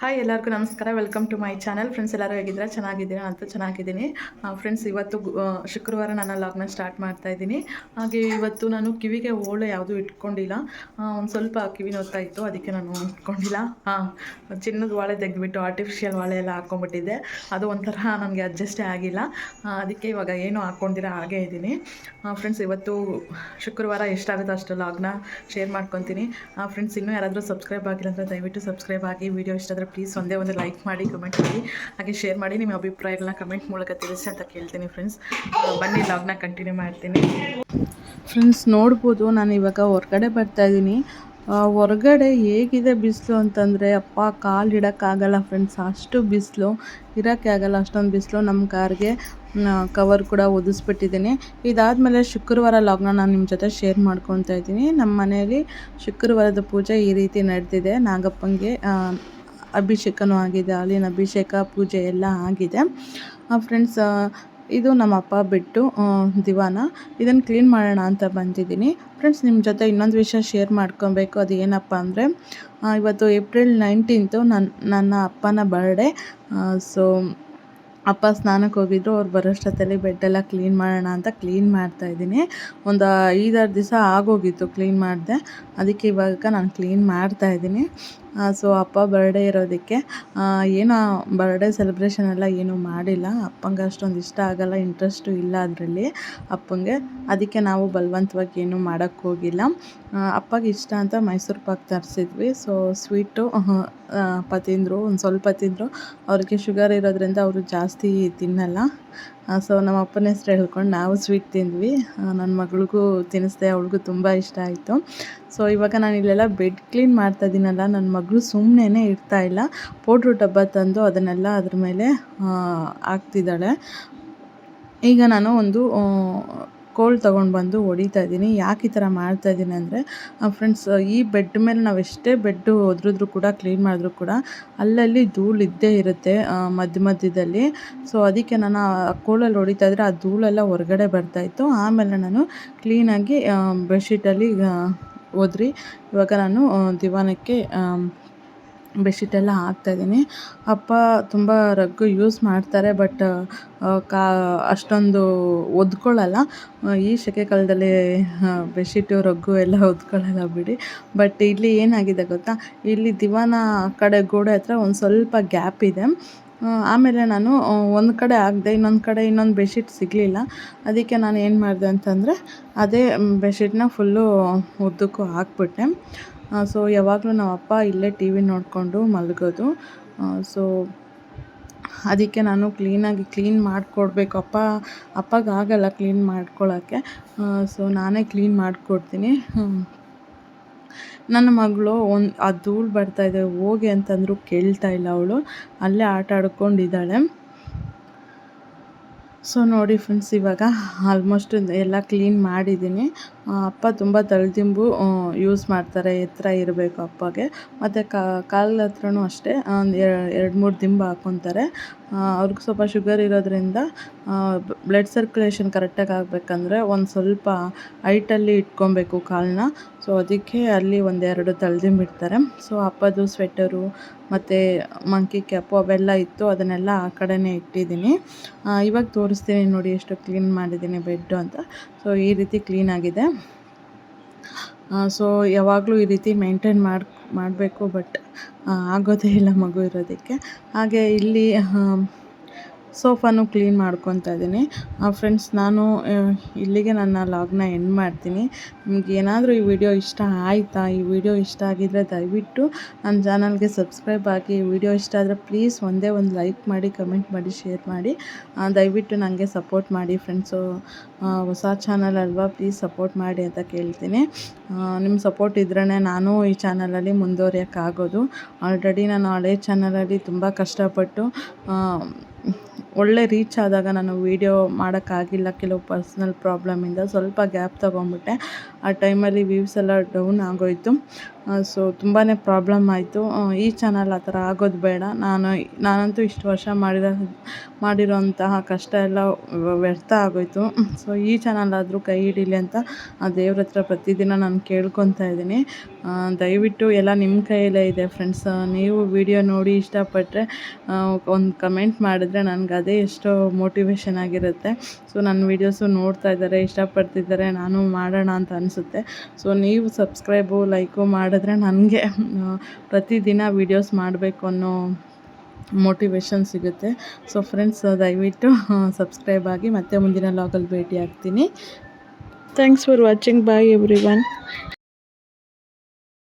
Hi ಎಲ್ಲರಿಗೂ ನಮಸ್ಕಾರ. Welcome to my channel. Friends ಎಲ್ಲರೂ ಹೇಗಿದ್ದೀರಾ? ಚೆನ್ನಾಗಿದ್ದೀರಾ? ಅಂತೂ ಚೆನ್ನಾಗಿದ್ದೀನಿ. ಫ್ರೆಂಡ್ಸ್ ಇವತ್ತು ಶುಕ್ರವಾರ ನಾನು ಲಾಗ್ನ ಸ್ಟಾರ್ಟ್ ಮಾಡ್ತಾ ಇದ್ದೀನಿ. ಹಾಗೆ ಇವತ್ತು ನಾನು ಕಿವಿಗೆ ಓಲೆ ಯಾವುದೂ ಇಟ್ಕೊಂಡಿಲ್ಲ. ಒಂದು ಸ್ವಲ್ಪ ಕಿವಿ ನೋಡ್ತಾ ಇತ್ತು, ಅದಕ್ಕೆ ನಾನು ಇಟ್ಕೊಂಡಿಲ್ಲ. ಚಿನ್ನದ ವಾಳೆ ತೆಗೆದುಬಿಟ್ಟು ಆರ್ಟಿಫಿಷಿಯಲ್ ವಾಳೆ ಎಲ್ಲ ಹಾಕ್ಕೊಂಡ್ಬಿಟ್ಟಿದ್ದೆ. ಅದು ಒಂಥರ ನನಗೆ ಅಡ್ಜಸ್ಟೇ ಆಗಿಲ್ಲ. ಅದಕ್ಕೆ ಇವಾಗ ಏನೂ ಹಾಕ್ಕೊಂಡಿಲ್ಲ, ಹಾಗೇ ಇದ್ದೀನಿ. ಫ್ರೆಂಡ್ಸ್ ಇವತ್ತು ಶುಕ್ರವಾರ ಎಷ್ಟಾಗುತ್ತೋ ಅಷ್ಟು ಲಾಗ್ನ ಶೇರ್ ಮಾಡ್ಕೊತೀನಿ. ಫ್ರೆಂಡ್ಸ್ ಇನ್ನೂ ಯಾರಾದರೂ ಸಬ್ಸ್ಕ್ರೈಬ್ ಆಗಿಲ್ಲ ಅಂದರೆ ದಯವಿಟ್ಟು ಸಬ್ಸ್ಕ್ರೈಬ್ ಆಗಿ. ವಿಡಿಯೋ ಇಷ್ಟ ಆದರೆ ಪ್ಲೀಸ್ ಒಂದೇ ಒಂದು ಲೈಕ್ ಮಾಡಿ, ಕಮೆಂಟ್ ಮಾಡಿ, ಹಾಗೆ ಶೇರ್ ಮಾಡಿ. ನಿಮ್ಮ ಅಭಿಪ್ರಾಯಗಳನ್ನ ಕಮೆಂಟ್ ಮೂಲಕ ತಿಳಿಸಿ ಅಂತ ಕೇಳ್ತೀನಿ. ಫ್ರೆಂಡ್ಸ್ ಬನ್ನಿ ಲಾಗ್ನ ಕಂಟಿನ್ಯೂ ಮಾಡ್ತೀನಿ. ಫ್ರೆಂಡ್ಸ್ ನೋಡ್ಬೋದು, ನಾನು ಇವಾಗ ಹೊರಗಡೆ ಬರ್ತಾಯಿದ್ದೀನಿ. ಹೊರಗಡೆ ಹೇಗಿದೆ ಬಿಸಿಲು ಅಂತಂದರೆ ಅಪ್ಪ ಕಾಲು ಇಡೋಕ್ಕಾಗಲ್ಲ ಫ್ರೆಂಡ್ಸ್, ಅಷ್ಟು ಬಿಸಿಲು. ಇರೋಕ್ಕೆ ಆಗಲ್ಲ, ಅಷ್ಟೊಂದು ಬಿಸಿಲು. ನಮ್ಮ ಕಾರ್ಗೆ ಕವರ್ ಕೂಡ ಒದಿಸ್ಬಿಟ್ಟಿದ್ದೀನಿ. ಇದಾದಮೇಲೆ ಶುಕ್ರವಾರ ಲಾಗ್ನ ನಾನು ನಿಮ್ಮ ಜೊತೆ ಶೇರ್ ಮಾಡ್ಕೊತಾ ಇದ್ದೀನಿ. ನಮ್ಮ ಮನೆಯಲ್ಲಿ ಶುಕ್ರವಾರದ ಪೂಜೆ ಈ ರೀತಿ ನಡೆದಿದೆ. ನಾಗಪ್ಪಂಗೆ ಅಭಿಷೇಕನೂ ಆಗಿದೆ, ಹಾಲಿನ ಅಭಿಷೇಕ, ಪೂಜೆ ಎಲ್ಲ ಆಗಿದೆ. ಫ್ರೆಂಡ್ಸ್ ಇದು ನಮ್ಮಪ್ಪ ಬಿಟ್ಟು ದಿವಾನ, ಇದನ್ನು ಕ್ಲೀನ್ ಮಾಡೋಣ ಅಂತ ಬಂದಿದ್ದೀನಿ. ಫ್ರೆಂಡ್ಸ್ ನಿಮ್ಮ ಜೊತೆ ಇನ್ನೊಂದು ವಿಷಯ ಶೇರ್ ಮಾಡ್ಕೊಬೇಕು. ಅದು ಏನಪ್ಪ ಅಂದರೆ ಇವತ್ತು ಏಪ್ರಿಲ್ 19 ನನ್ನ ಅಪ್ಪನ ಬರ್ಡೇ. ಸೊ ಅಪ್ಪ ಸ್ನಾನಕ್ಕೆ ಹೋಗಿದ್ರು, ಅವ್ರು ಬರೋಷ್ಟೊತ್ತಲ್ಲಿ ಬೆಡ್ಡೆಲ್ಲ ಕ್ಲೀನ್ ಮಾಡೋಣ ಅಂತ ಕ್ಲೀನ್ ಮಾಡ್ತಾಯಿದ್ದೀನಿ. ಒಂದು 5-6 ದಿವಸ ಆಗೋಗಿತ್ತು ಕ್ಲೀನ್ ಮಾಡಿದೆ, ಅದಕ್ಕೆ ಇವಾಗ ನಾನು ಕ್ಲೀನ್ ಮಾಡ್ತಾಯಿದ್ದೀನಿ. ಸೊ ಅಪ್ಪ ಬರ್ಡೇ ಇರೋದಕ್ಕೆ ಏನೋ ಬರ್ಡೇ ಸೆಲೆಬ್ರೇಷನ್ ಎಲ್ಲ ಏನೂ ಮಾಡಿಲ್ಲ. ಅಪ್ಪಂಗೆ ಅಷ್ಟೊಂದು ಇಷ್ಟ ಆಗೋಲ್ಲ, ಇಂಟ್ರೆಸ್ಟು ಇಲ್ಲ ಅದರಲ್ಲಿ ಅಪ್ಪಂಗೆ. ಅದಕ್ಕೆ ನಾವು ಬಲವಂತವಾಗಿ ಏನೂ ಮಾಡೋಕ್ಕೆ ಹೋಗಿಲ್ಲ. ಅಪ್ಪಗೆ ಇಷ್ಟ ಅಂತ ಮೈಸೂರು ಪಾಕ್ ತರಿಸಿದ್ವಿ. ಸೊ ಸ್ವೀಟು ಅಪ್ಪ ತಿಂದರು, ಒಂದು ಸ್ವಲ್ಪ ತಿಂದರು. ಅವ್ರಿಗೆ ಶುಗರ್ ಇರೋದ್ರಿಂದ ಅವರು ಜಾಸ್ತಿ ತಿನ್ನಲ್ಲ. ಸೊ ನಮ್ಮ ಅಪ್ಪನ ಹೆಸ್ರು ಹೇಳ್ಕೊಂಡು ನಾವು ಸ್ವೀಟ್ ತಿಂದ್ವಿ. ನನ್ನ ಮಗಳಿಗೂ ತಿನ್ನಿಸ್ದೆ, ಅವಳಿಗೂ ತುಂಬ ಇಷ್ಟ ಆಯಿತು. ಸೊ ಇವಾಗ ನಾನು ಇಲ್ಲೆಲ್ಲ ಬೆಡ್ ಕ್ಲೀನ್ ಮಾಡ್ತಾಯಿದ್ದೀನಲ್ಲ, ನನ್ನ ಮಗಳು ಸುಮ್ಮನೆ ಇರ್ತಾಯಿಲ್ಲ. ಪೌಡ್ರು ಡಬ್ಬ ತಂದು ಅದನ್ನೆಲ್ಲ ಅದ್ರ ಮೇಲೆ ಹಾಕ್ತಿದ್ದಾಳೆ. ಈಗ ನಾನು ಒಂದು ಕೋಲ್ ತೊಗೊಂಡು ಬಂದು ಹೊಡಿತಾ ಇದ್ದೀನಿ. ಯಾಕೆ ಈ ಥರ ಮಾಡ್ತಾಯಿದ್ದೀನಿ ಅಂದರೆ ಫ್ರೆಂಡ್ಸ್, ಈ ಬೆಡ್ ಮೇಲೆ ನಾವು ಎಷ್ಟೇ ಬೆಡ್ಡು ಒದ್ರಿದ್ರೂ ಕೂಡ, ಕ್ಲೀನ್ ಮಾಡಿದ್ರೂ ಕೂಡ ಅಲ್ಲಲ್ಲಿ ಧೂಳು ಇದ್ದೇ ಇರುತ್ತೆ ಮಧ್ಯದಲ್ಲಿ. ಸೊ ಅದಕ್ಕೆ ನಾನು ಆ ಕೋಲಲ್ಲಿ ಹೊಡಿತಾ ಇದ್ದರೆ ಆ ಧೂಳೆಲ್ಲ ಹೊರಗಡೆ ಬರ್ತಾಯಿತ್ತು. ಆಮೇಲೆ ನಾನು ಕ್ಲೀನಾಗಿ ಬೆಡ್ಶೀಟಲ್ಲಿ ಒದ್ರಿ ಇವಾಗ ನಾನು ದಿವಾನಕ್ಕೆ ಬೆಡ್ಶೀಟೆಲ್ಲ ಹಾಕ್ತಾಯಿದ್ದೀನಿ. ಅಪ್ಪ ತುಂಬ ರಗ್ಗು ಯೂಸ್ ಮಾಡ್ತಾರೆ, ಬಟ್ ಅಷ್ಟೊಂದು ಒದ್ಕೊಳ್ಳಲ್ಲ. ಈ ಸೆಕೆ ಕಾಲದಲ್ಲಿ ಬೆಡ್ಶೀಟು ರಗ್ಗು ಎಲ್ಲ ಒದ್ಕೊಳ್ಳಲ್ಲ ಬಿಡಿ. ಬಟ್ ಇಲ್ಲಿ ಏನಾಗಿದೆ ಗೊತ್ತಾ, ಇಲ್ಲಿ ದಿವಾನ ಕಡೆ ಗೋಡೆ ಹತ್ರ ಒಂದು ಸ್ವಲ್ಪ ಗ್ಯಾಪ್ ಇದೆ. ಆಮೇಲೆ ನಾನು ಒಂದು ಕಡೆ ಹಾಕಿದೆ, ಇನ್ನೊಂದು ಕಡೆ ಇನ್ನೊಂದು ಬೆಡ್ಶೀಟ್ ಸಿಗಲಿಲ್ಲ. ಅದಕ್ಕೆ ನಾನು ಏನು ಮಾಡಿದೆ ಅಂತಂದರೆ ಅದೇ ಬೆಡ್ಶೀಟ್ನ ಫುಲ್ಲು ಉದ್ದಕ್ಕೂ ಹಾಕ್ಬಿಟ್ಟೆ. ಸೊ ಯಾವಾಗಲೂ ನಮ್ಮ ಅಪ್ಪ ಇಲ್ಲೇ ಟಿ ವಿ ನೋಡಿಕೊಂಡು ಮಲಗೋದು. ಸೊ ಅದಕ್ಕೆ ನಾನು ಕ್ಲೀನ್ ಮಾಡಿಕೊಡ್ಬೇಕು. ಅಪ್ಪಗಾಗಲ್ಲ ಕ್ಲೀನ್ ಮಾಡ್ಕೊಳ್ಳೋಕ್ಕೆ. ಸೊ ನಾನೇ ಕ್ಲೀನ್ ಮಾಡಿಕೊಡ್ತೀನಿ. ನನ್ನ ಮಗಳು ಆ ಧೂಳು ಬರ್ತಾಯಿದೆ ಹೋಗಿ ಅಂತಂದರೂ ಕೇಳ್ತಾ ಇಲ್ಲ. ಅವಳು ಅಲ್ಲೇ ಆಟ ಆಡ್ಕೊಂಡಿದ್ದಾಳೆ. ಸೊ ನೋಡಿ ಫ್ರೆಂಡ್ಸ್, ಇವಾಗ ಆಲ್ಮೋಸ್ಟ್ ಎಲ್ಲ ಕ್ಲೀನ್ ಮಾಡಿದ್ದೀನಿ. ಅಪ್ಪ ತುಂಬ ತಲೆದಿಂಬು ಯೂಸ್ ಮಾಡ್ತಾರೆ, ಎತ್ತರ ಇರಬೇಕು ಅಪ್ಪಗೆ. ಮತ್ತು ಕಾಲ ಹತ್ರನೂ ಅಷ್ಟೇ, ಒಂದು 2-3 ದಿಂಬು ಹಾಕ್ಕೊತಾರೆ. ಅವ್ರಿಗೆ ಸ್ವಲ್ಪ ಶುಗರ್ ಇರೋದ್ರಿಂದ ಬ್ಲಡ್ ಸರ್ಕ್ಯುಲೇಷನ್ ಕರೆಕ್ಟಾಗಿ ಆಗಬೇಕಂದ್ರೆ ಒಂದು ಸ್ವಲ್ಪ ಹೈಟಲ್ಲಿ ಇಟ್ಕೊಬೇಕು ಕಾಲನ್ನ. ಸೊ ಅದಕ್ಕೆ ಅಲ್ಲಿ 1-2 ತಲೆದಿಂಬು ಇಡ್ತಾರೆ. ಸೊ ಅಪ್ಪದು ಸ್ವೆಟರು ಮತ್ತು ಮಂಕಿ ಕ್ಯಾಪು ಅವೆಲ್ಲ ಇತ್ತು, ಅದನ್ನೆಲ್ಲ ಆ ಕಡೆನೇ ಇಟ್ಟಿದ್ದೀನಿ. ಇವಾಗ ತೋರಿಸ್ತೀನಿ ನೋಡಿ ಎಷ್ಟು ಕ್ಲೀನ್ ಮಾಡಿದ್ದೀನಿ ಬೆಡ್ಡು ಅಂತ. ಸೊ ಈ ರೀತಿ ಕ್ಲೀನಾಗಿದೆ. ಸೊ ಯಾವಾಗಲೂ ಈ ರೀತಿ ಮೇಂಟೈನ್ ಮಾಡಬೇಕು, ಬಟ್ ಆಗೋದೇ ಇಲ್ಲ ಮಗು ಇರೋದಕ್ಕೆ. ಹಾಗೆ ಇಲ್ಲಿ ಸೋಫಾನು ಕ್ಲೀನ್ ಮಾಡ್ಕೊತಾ ಇದ್ದೀನಿ. ಫ್ರೆಂಡ್ಸ್, ನಾನು ಇಲ್ಲಿಗೆ ನನ್ನ ಲಾಗ್ನ ಎಂಡ್ ಮಾಡ್ತೀನಿ. ನಿಮ್ಗೆ ಏನಾದರೂ ಈ ವಿಡಿಯೋ ಇಷ್ಟ ಆಯಿತಾ? ಈ ವಿಡಿಯೋ ಇಷ್ಟ ಆಗಿದ್ದರೆ ದಯವಿಟ್ಟು ನನ್ನ ಚಾನಲ್ಗೆ ಸಬ್ಸ್ಕ್ರೈಬ್ ಆಗಿ. ಈ ವಿಡಿಯೋ ಇಷ್ಟ ಆದರೆ ಪ್ಲೀಸ್ ಒಂದೇ ಒಂದು ಲೈಕ್ ಮಾಡಿ, ಕಮೆಂಟ್ ಮಾಡಿ, ಶೇರ್ ಮಾಡಿ. ದಯವಿಟ್ಟು ನನಗೆ ಸಪೋರ್ಟ್ ಮಾಡಿ ಫ್ರೆಂಡ್ಸು. ಹೊಸ ಚಾನಲ್ ಅಲ್ವಾ, ಪ್ಲೀಸ್ ಸಪೋರ್ಟ್ ಮಾಡಿ ಅಂತ ಕೇಳ್ತೀನಿ. ನಿಮ್ಮ ಸಪೋರ್ಟ್ ಇದ್ರೇ ನಾನು ಈ ಚಾನಲಲ್ಲಿ ಮುಂದುವರಿಯೋಕ್ಕಾಗೋದು. ಆಲ್ರೆಡಿ ನಾನು ಹಳೆ ಚಾನಲಲ್ಲಿ ತುಂಬ ಕಷ್ಟಪಟ್ಟು ಒಳ್ಳೆ ರೀಚ್ ಆದಾಗ ನಾನು ವೀಡಿಯೋ ಮಾಡೋಕ್ಕಾಗಿಲ್ಲ. ಕೆಲವು ಪರ್ಸ್ನಲ್ ಪ್ರಾಬ್ಲಮಿಂದ ಸ್ವಲ್ಪ ಗ್ಯಾಪ್ ತೊಗೊಂಬಿಟ್ಟೆ. ಆ ಟೈಮಲ್ಲಿ ವ್ಯೂಸ್ ಎಲ್ಲ ಡೌನ್ ಆಗೋಯಿತು. ಸೊ ತುಂಬಾ ಪ್ರಾಬ್ಲಮ್ ಆಯಿತು. ಈ ಚಾನಲ್ ಆ ಥರ ಆಗೋದು ಬೇಡ. ನಾನಂತೂ ಇಷ್ಟು ವರ್ಷ ಮಾಡಿರೋಂತಹ ಕಷ್ಟ ಎಲ್ಲ ವ್ಯರ್ಥ ಆಗೋಯಿತು. ಸೊ ಈ ಚಾನಲ್ ಆದರೂ ಕೈ ಹಿಡೀಲಿ ಅಂತ ಆ ದೇವ್ರ ಹತ್ರ ಪ್ರತಿದಿನ ನಾನು ಕೇಳ್ಕೊತಾ ಇದ್ದೀನಿ. ದಯವಿಟ್ಟು ಎಲ್ಲ ನಿಮ್ಮ ಕೈಯಲ್ಲೇ ಇದೆ ಫ್ರೆಂಡ್ಸ್. ನೀವು ವಿಡಿಯೋ ನೋಡಿ ಇಷ್ಟಪಟ್ಟರೆ ಒಂದು ಕಮೆಂಟ್ ಮಾಡಿದ್ರೆ ನನಗೆ ಅದೇ ಎಷ್ಟೋ ಮೋಟಿವೇಶನ್ ಆಗಿರುತ್ತೆ. ಸೊ ನನ್ನ ವೀಡಿಯೋಸು ನೋಡ್ತಾ ಇದ್ದಾರೆ, ಇಷ್ಟಪಡ್ತಿದ್ದಾರೆ, ನಾನು ಮಾಡೋಣ ಅಂತ ಅನಿಸುತ್ತೆ. ಸೊ ನೀವು ಸಬ್ಸ್ಕ್ರೈಬು ಲೈಕು ಮಾಡಿದ್ರೆ ನನಗೆ ಪ್ರತಿದಿನ ವೀಡಿಯೋಸ್ ಮಾಡಬೇಕು ಅನ್ನೋ ಮೋಟಿವೇಶನ್ ಸಿಗುತ್ತೆ. ಸೊ ಫ್ರೆಂಡ್ಸ್, ದಯವಿಟ್ಟು ಸಬ್ಸ್ಕ್ರೈಬ್ ಆಗಿ ಮತ್ತೆ ಮುಂದಿನ ಲಾಗಲ್ಲಿ ಭೇಟಿ ಆಗ್ತೀನಿ. Thanks for watching. Bye every one.